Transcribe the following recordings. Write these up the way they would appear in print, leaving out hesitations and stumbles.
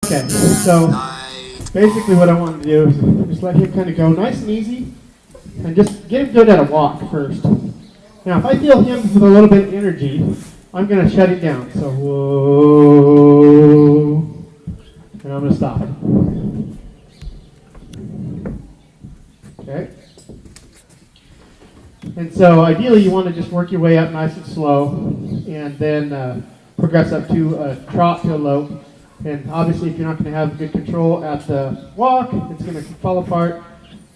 Okay, so basically what I want to do is just let him kind of go nice and easy and just get him good at a walk first. Now, if I feel him with a little bit of energy, I'm going to shut him down. So, whoa, and I'm going to stop him. Okay. And so ideally you want to just work your way up nice and slow and then progress up to a trot to a lope. And obviously if you're not going to have good control at the walk, it's going to fall apart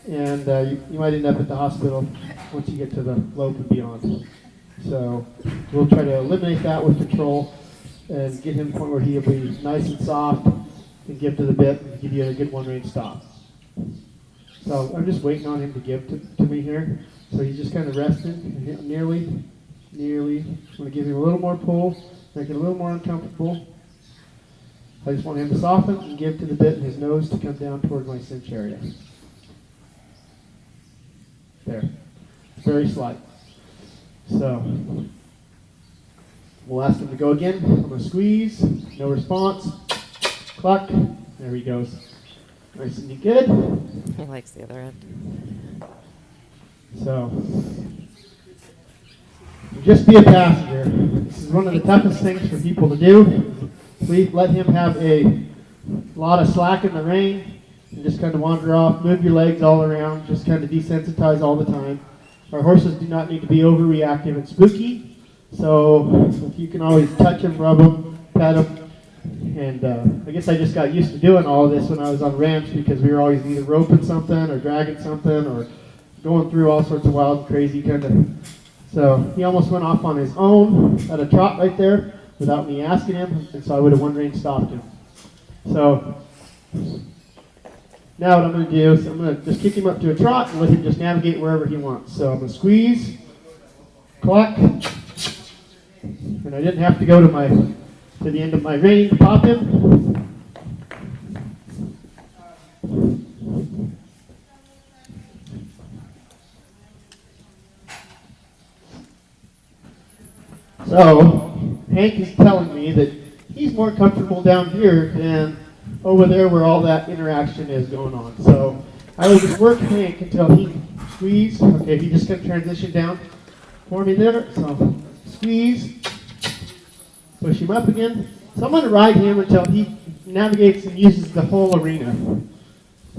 and you might end up at the hospital once you get to the lope and beyond. So we'll try to eliminate that with control and get him to the point where he'll be nice and soft and give to the bit and give you a good one-range stop. So I'm just waiting on him to give to me here. So he's just kind of resting, nearly. I'm going to give him a little more pull, make it a little more uncomfortable. I just want him to soften and give to the bit and his nose to come down toward my cinch area. There. Very slight. So we'll ask him to go again. I'm going to squeeze. No response. Cluck. There he goes. Nice and good. He likes the other end. So, just be a passenger. This is one of the toughest things for people to do. Please let him have a lot of slack in the rein and just kind of wander off, move your legs all around, just kind of desensitize all the time. Our horses do not need to be overreactive and spooky, so if you can always touch them, rub them, pet them. And I guess I just got used to doing all of this when I was on ranch because we were always either roping something or dragging something or going through all sorts of wild, crazy kind of. So he almost went off on his own at a trot right there without me asking him, and so I would have one-range stopped him. So now what I'm going to do is I'm going to just kick him up to a trot and let him just navigate wherever he wants. So I'm going to squeeze, cluck, and I didn't have to go to the end of my rein to pop him. So Hank is telling me that he's more comfortable down here than over there where all that interaction is going on. So I will just work Hank until he squeeze. Okay, he just going to transition down for me there. So squeeze. Push him up again. So I'm going to ride him until he navigates and uses the whole arena.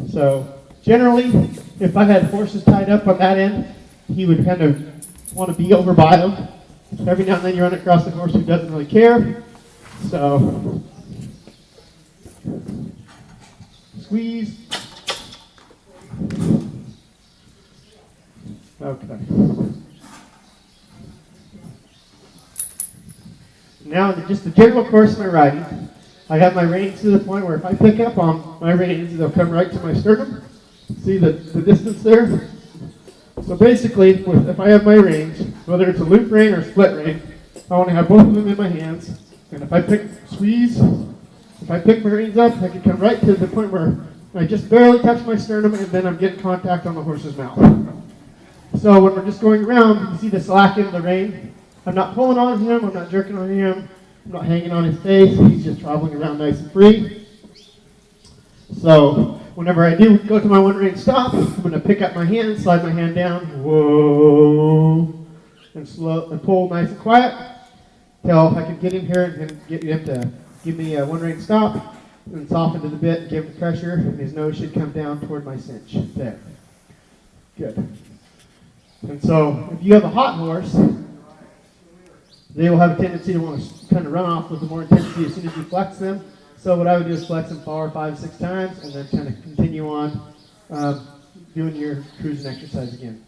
So generally, if I had horses tied up on that end, he would kind of want to be over by them. Every now and then you run across a horse who doesn't really care. So squeeze. Okay. Now, just the general course of my riding, I have my reins to the point where if I pick up on my reins, they'll come right to my sternum. See the distance there? So basically, if I have my reins, whether it's a loop rein or a split rein, I want to have both of them in my hands. And if I squeeze, if I pick my reins up, I can come right to the point where I just barely touch my sternum and then I'm getting contact on the horse's mouth. So when we're just going around, you can see the slack in the rein. I'm not pulling on him, I'm not jerking on him, I'm not hanging on his face, he's just traveling around nice and free. So whenever I do go to my one-range stop, I'm going to pick up my hand, slide my hand down, whoa, and slow and pull nice and quiet till I can get him here and get him to give me a one-range stop and soften to the bit and give him pressure, and his nose should come down toward my cinch. There. Good. And so if you have a hot horse, they will have a tendency to want to kind of run off with more intensity as soon as you flex them. So what I would do is flex them 4, 5, 6 times and then kind of continue on doing your cruising exercise again.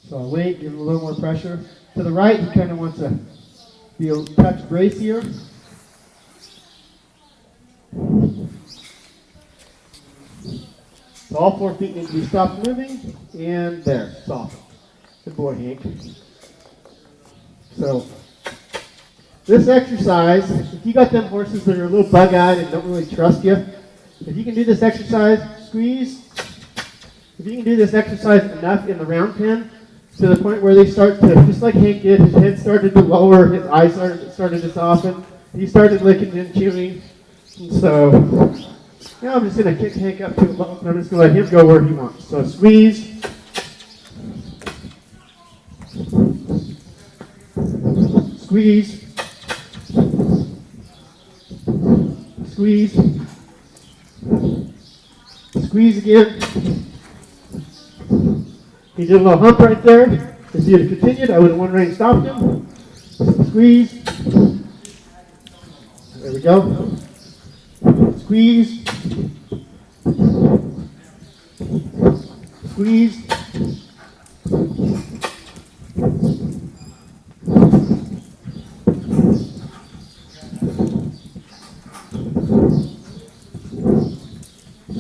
So I'll wait, give him a little more pressure. To the right, he kind of wants to be a touch bracier. So all 4 feet need to be stopped moving, and there, soft. Good boy, Hank. So this exercise, if you got them horses that are a little bug-eyed and don't really trust you, if you can do this exercise, squeeze. If you can do this exercise enough in the round pen to the point where they start to, just like Hank did, his head started to lower, his eyes started to soften, he started licking and chewing, And so now I'm just going to kick Hank up to a low, and I'm just going to let him go where he wants. So squeeze. Squeeze. Squeeze. Squeeze again. He did a little hump right there. If he had continued, I would have one ring stopped him. Squeeze. There we go. Squeeze. Squeeze.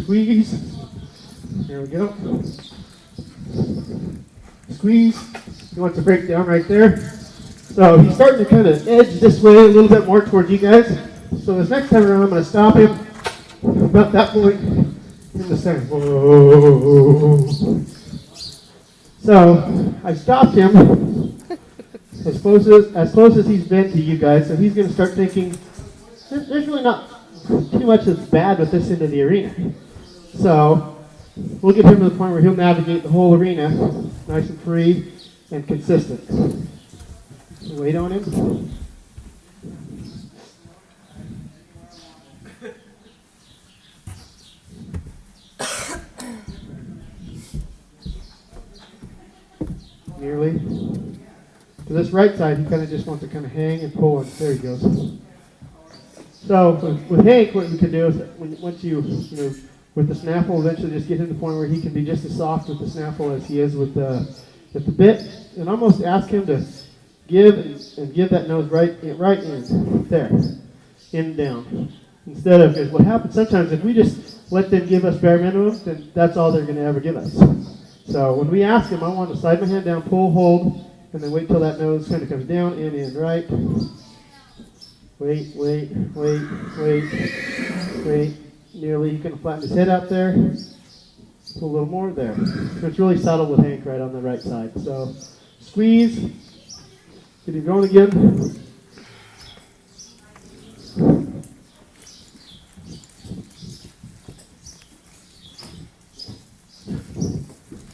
Squeeze. There we go. Squeeze. He wants to break down right there. So he's starting to kind of edge this way a little bit more towards you guys. So this next time around, I'm going to stop him about that point in the center. Whoa. So I stopped him as close as he's been to you guys. So he's going to start thinking, there's really not too much that's bad with this end of the arena. So we'll get him to the point where he'll navigate the whole arena nice and free and consistent. Wait on him. Nearly. To this right side, he kind of just wants to kind of hang and pull, and there he goes. So with Hank, what we can do is once you with the snaffle, eventually just get him to the point where he can be just as soft with the snaffle as he is with the bit, and almost ask him to give that nose right in there, in and down. Instead of, because what happens sometimes if we just let them give us bare minimum, then that's all they're going to ever give us. So when we ask them, I want to slide my hand down, pull, hold, and then wait till that nose kind of comes down, in, right. Wait. Nearly, you can flatten his head out there. Pull a little more there. So it's really subtle with Hank right on the right side. So squeeze. Get him going again.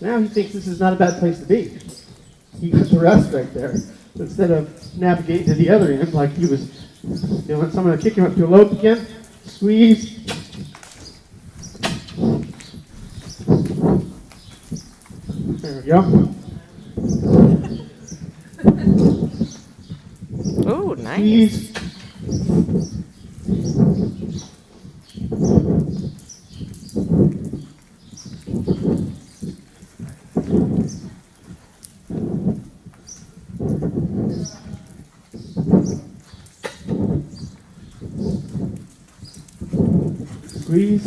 Now he thinks this is not a bad place to be. He got the rest right there. So instead of navigating to the other end like he was doing, so I'm going to kick him up to a lope again. Squeeze. There we go. Oh, nice. Squeeze. Squeeze.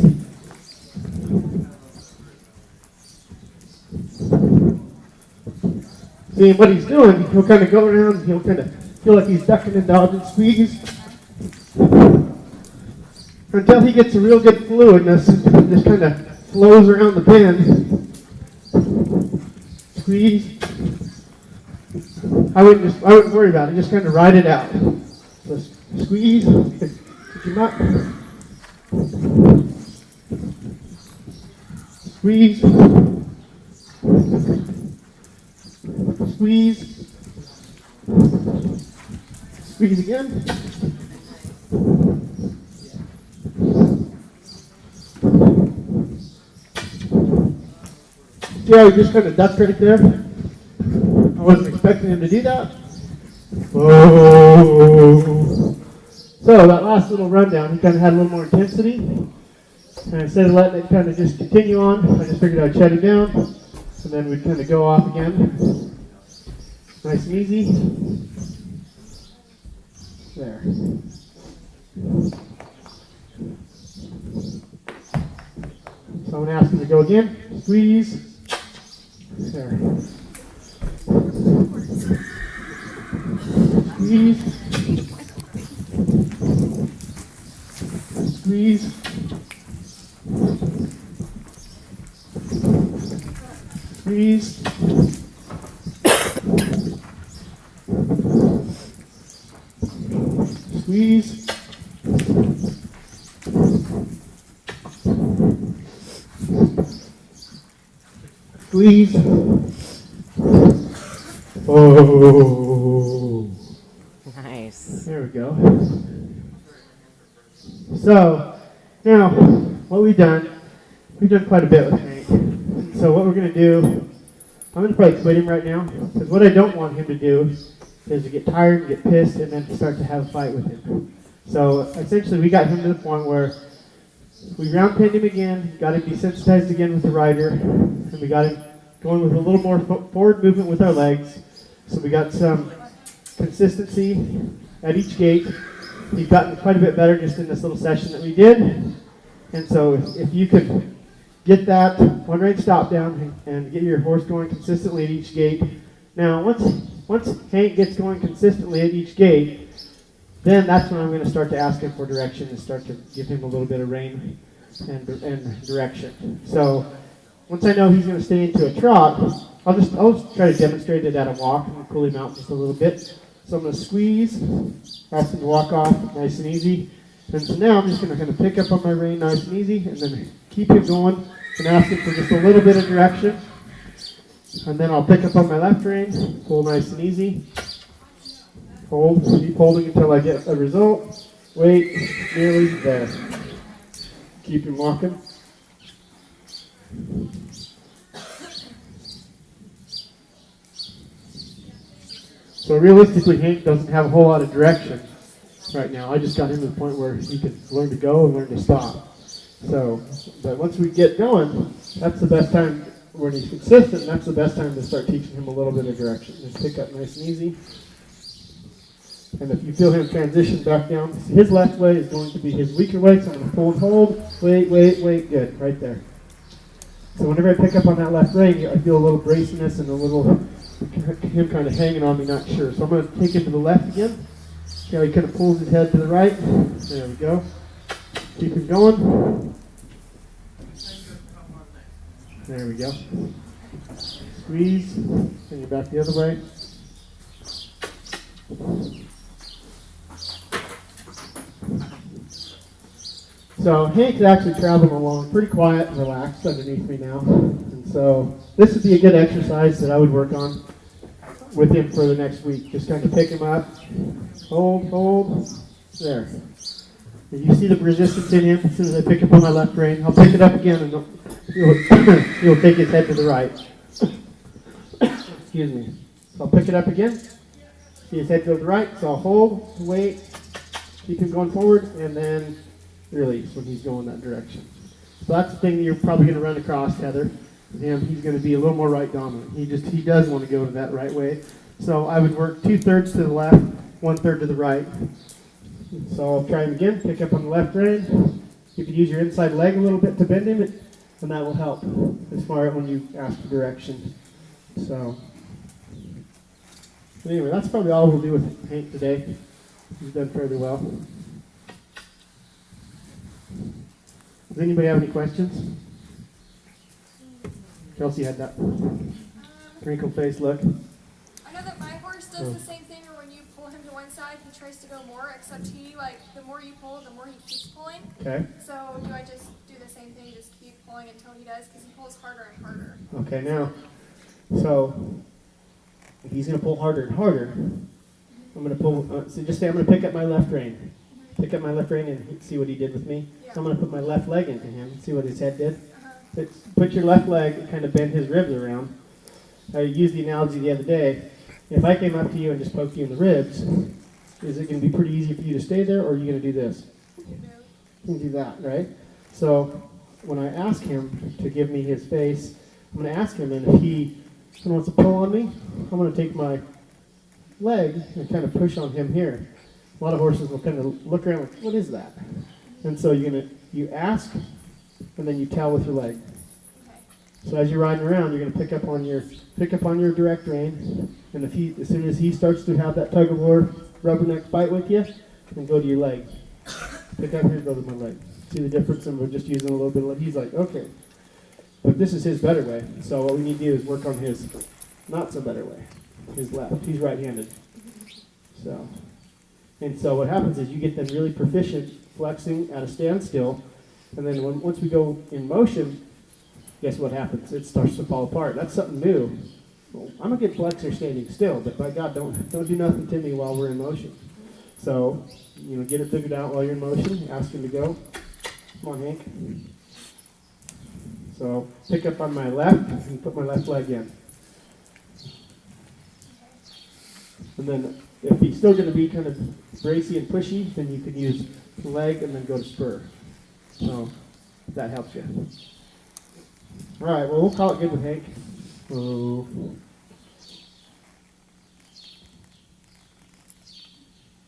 See what he's doing, he'll kind of go around, he'll kind of feel like he's ducking and dodging, squeeze. Until he gets a real good fluidness and just kind of flows around the bend. Squeeze. I wouldn't worry about it, just kind of ride it out. So squeeze. Pick him up. Squeeze. Squeeze. Squeeze again. See how he just kind of ducked right there? I wasn't expecting him to do that. Whoa. So that last little rundown, he kind of had a little more intensity. And instead of letting it kind of just continue on, I just figured I'd shut him down. And then we'd kind of go off again. Nice and easy. There. So I'm going to ask him to go again. Squeeze. There. Squeeze. Squeeze. Squeeze. Squeeze. Squeeze. Oh. Nice. There we go. So, now, what we've done quite a bit with Hank. So what we're going to do, I'm going to probably quit him right now, because what I don't want him to do is to get tired and get pissed and then start to have a fight with him. So essentially we got him to the point where we round pinned him again, got him desensitized again with the rider, and we got him going with a little more forward movement with our legs. So we got some consistency at each gait. He's gotten quite a bit better just in this little session that we did. And so if you could get that one range stop down and get your horse going consistently at each gait. Now once Hank gets going consistently at each gait, then that's when I'm going to start to ask him for direction and start to give him a little bit of rein and direction. So once I know he's going to stay into a trot, I'll just try to demonstrate it at a walk and cool him out just a little bit. So I'm going to squeeze, ask him to walk off nice and easy. And so now I'm just going to kind of pick up on my rein nice and easy and then keep him going and ask him for just a little bit of direction. And then I'll pick up on my left rein, pull nice and easy. Hold, keep holding until I get a result. Wait, nearly there. Keep him walking. So realistically, Hank doesn't have a whole lot of direction right now. I just got him to the point where he could learn to go and learn to stop. So, but once we get going, that's the best time when he's consistent. That's the best time to start teaching him a little bit of direction. Just pick up nice and easy. And if you feel him transition back down, his left leg is going to be his weaker leg, so I'm going to pull and hold. Wait, good, right there. So whenever I pick up on that left rein, I feel a little braciness and a little, him kind of hanging on me, not sure. So I'm going to take him to the left again. See how he kind of pulls his head to the right. There we go. Keep him going. There we go. Squeeze. Bring it back the other way. So Hank's actually traveling along pretty quiet and relaxed underneath me now. And so this would be a good exercise that I would work on with him for the next week. Just kind of pick him up, hold, there. And you see the resistance in him as soon as I pick up on my left rein. I'll pick it up again and he'll take his head to the right. Excuse me. So I'll pick it up again. See his head go to the right, so I'll hold, wait, keep him going forward, and then release when he's going that direction. So that's the thing that you're probably going to run across, Heather. Him, he's going to be a little more right dominant. He does want to go to that right way. So I would work 2/3 to the left, 1/3 to the right. So I'll try him again, pick up on the left rein. You can use your inside leg a little bit to bend him, and that will help as far as when you ask for direction. So anyway, that's probably all we'll do with Hank today. He's done fairly well. Does anybody have any questions? Kelsey had that wrinkled face look. I know that my horse does the same thing, or when you pull him to one side, he tries to go more, except he, the more you pull, the more he keeps pulling. Okay. So do I just do the same thing, just keep pulling until he does, because he pulls harder and harder. Okay, now, so if he's going to pull harder and harder, I'm going to pull, so just say I'm going to pick up my left rein. Pick up my left rein and see what he did with me. Yeah. So I'm going to put my left leg into him, see what his head did. Put your left leg and kind of bend his ribs around. I used the analogy the other day. If I came up to you and just poked you in the ribs, is it going to be pretty easy for you to stay there, or are you going to do this? You can do that, right? So when I ask him to give me his face, I'm going to ask him, and if he wants to pull on me, I'm going to take my leg and kind of push on him here. A lot of horses will kind of look around like, what is that? And so you ask, and then you tell with your leg. So as you're riding around, you're going to pick up on your direct rein, and as soon as he starts to have that tug of war, rubberneck fight with you, then go to your leg. Pick up here, go to my leg. See the difference? And we're just using a little bit of. He's like, okay, but this is his better way. So what we need to do is work on his not so better way, his left. He's right-handed. So what happens is you get them really proficient flexing at a standstill. And then once we go in motion, guess what happens? It starts to fall apart. That's something new. Well, I'm a good flexor standing still, but by God, don't do nothing to me while we're in motion. So, get it figured out while you're in motion. Ask him to go. Come on, Hank. So, pick up on my left and put my left leg in. And then, if he's still going to be kind of bracy and pushy, then you could use leg and then go to spur. So, if that helps you. All right, well, we'll call it good with Hank. So,